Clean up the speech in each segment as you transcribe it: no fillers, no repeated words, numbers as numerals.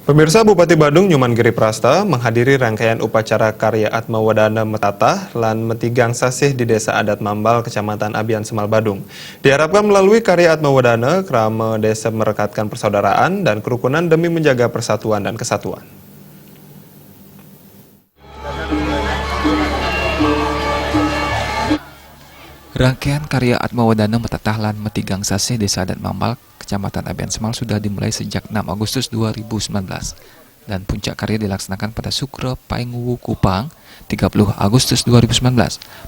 Pemirsa, Bupati Badung Nyoman Giri Prasta menghadiri rangkaian upacara karya Atma Wadana Metatah lan Metigang Sasih di Desa Adat Mambal, Kecamatan Abian Semal, Badung. Diharapkan melalui karya Atma Wadana, krama desa merekatkan persaudaraan dan kerukunan demi menjaga persatuan dan kesatuan. Rangkaian karya Atma Wadana Metatah lan Metigang Sasih Desa Adat Mambal, Kecamatan Abian Semal sudah dimulai sejak 6 Agustus 2019 dan puncak karya dilaksanakan pada Sukra Paingwu Kupang 30 Agustus 2019.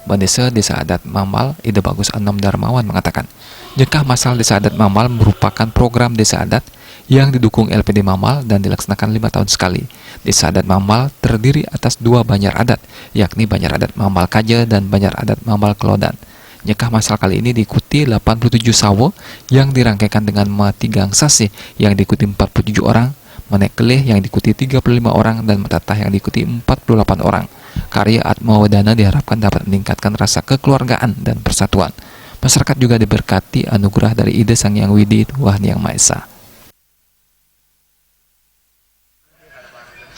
Bandesa Desa Adat Mambal Ide Bagus Anom Darmawan mengatakan, Jekah Masal Desa Adat Mambal merupakan program desa adat yang didukung LPD Mambal dan dilaksanakan 5 tahun sekali. Desa Adat Mambal terdiri atas 2 Banjar Adat, yakni Banjar Adat Mambal Kaja dan Banjar Adat Mambal Kelodan. Nyekah masal kali ini diikuti 87 sawo yang dirangkaikan dengan Metigang Sasih yang diikuti 47 orang, Menek Kelih yang diikuti 35 orang, dan Metatah yang diikuti 48 orang. Karya Atma Wadana diharapkan dapat meningkatkan rasa kekeluargaan dan persatuan. Masyarakat juga diberkati anugerah dari Ide Sang Hyang Widi Tuhan Yang Maha Esa.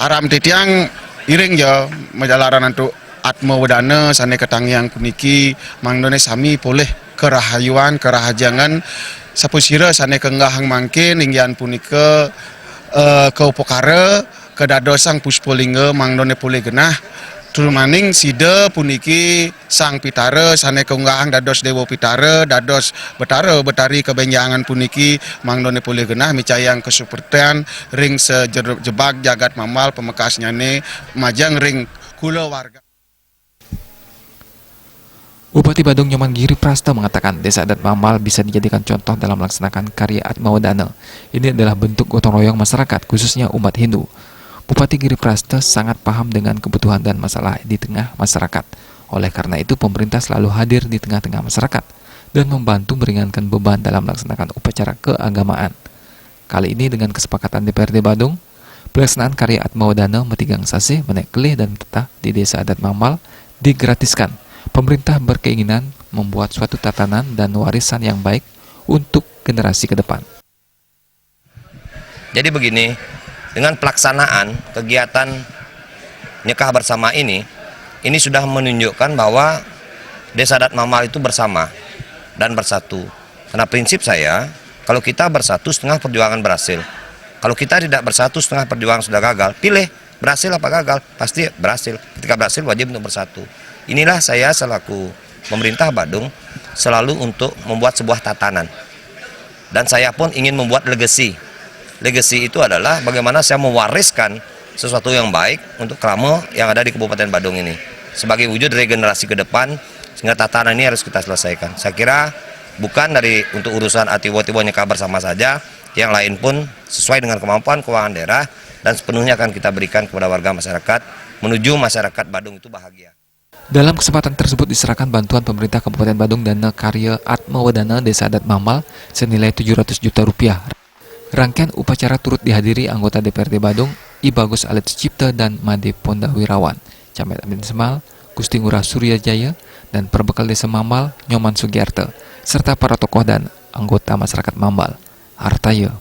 Aram titiang iring jo majalaran untuk Atma Wadana sane ketangiang puniki mangdone sami boleh kerahayuan kerahajangan sapusira sane kenggahang mangkin inggian punika ke upakara kedadosang puspolingga mangdone boleh genah tulumaning sida puniki sang pitara sane kenggahang dados dewa pitara dados betari kebenjangan puniki mangdone boleh genah micayang kesupertian ring sejebak jagat mamal pemekasnya ne majang ring kula warga. Bupati Badung Nyoman Giri Prasta mengatakan Desa Adat Mambal bisa dijadikan contoh dalam melaksanakan karya Atma Wadana. Ini adalah bentuk gotong royong masyarakat, khususnya umat Hindu. Bupati Giri Prasta sangat paham dengan kebutuhan dan masalah di tengah masyarakat. Oleh karena itu, pemerintah selalu hadir di tengah-tengah masyarakat dan membantu meringankan beban dalam melaksanakan upacara keagamaan. Kali ini dengan kesepakatan DPRD Badung, pelaksanaan karya Atma Wadana Metigang Sasih, Menek Kelih, dan Metatah di Desa Adat Mambal digratiskan. Pemerintah berkeinginan membuat suatu tatanan dan warisan yang baik untuk generasi ke depan. Jadi begini, dengan pelaksanaan kegiatan nyekah bersama ini sudah menunjukkan bahwa Desa Adat Mambal itu bersama dan bersatu. Karena prinsip saya, kalau kita bersatu setengah perjuangan berhasil. Kalau kita tidak bersatu setengah perjuangan sudah gagal. Pilih berhasil apa gagal, pasti berhasil. Ketika berhasil wajib untuk bersatu. Inilah saya selaku pemerintah Badung selalu untuk membuat sebuah tatanan. Dan saya pun ingin membuat legacy. Legacy itu adalah bagaimana saya mewariskan sesuatu yang baik untuk krama yang ada di Kabupaten Badung ini. Sebagai wujud regenerasi ke depan, sehingga tatanan ini harus kita selesaikan. Saya kira bukan untuk urusan atiwo-tiwo nyekah bersama saja, yang lain pun sesuai dengan kemampuan keuangan daerah dan sepenuhnya akan kita berikan kepada warga masyarakat menuju masyarakat Badung itu bahagia. Dalam kesempatan tersebut diserahkan bantuan pemerintah Kabupaten Badung dana karya Atma Wadana Desa Adat Mambal senilai 700 juta rupiah. Rangkaian upacara turut dihadiri anggota DPRD Badung, I Bagus Alit Sucipta dan Made Pondawirawan, Camat Abian Semal, Gusti Ngurah Suryajaya, dan Perbekal Desa Mambal, Nyoman Sugiarto, serta para tokoh dan anggota masyarakat Mambal. Hartaya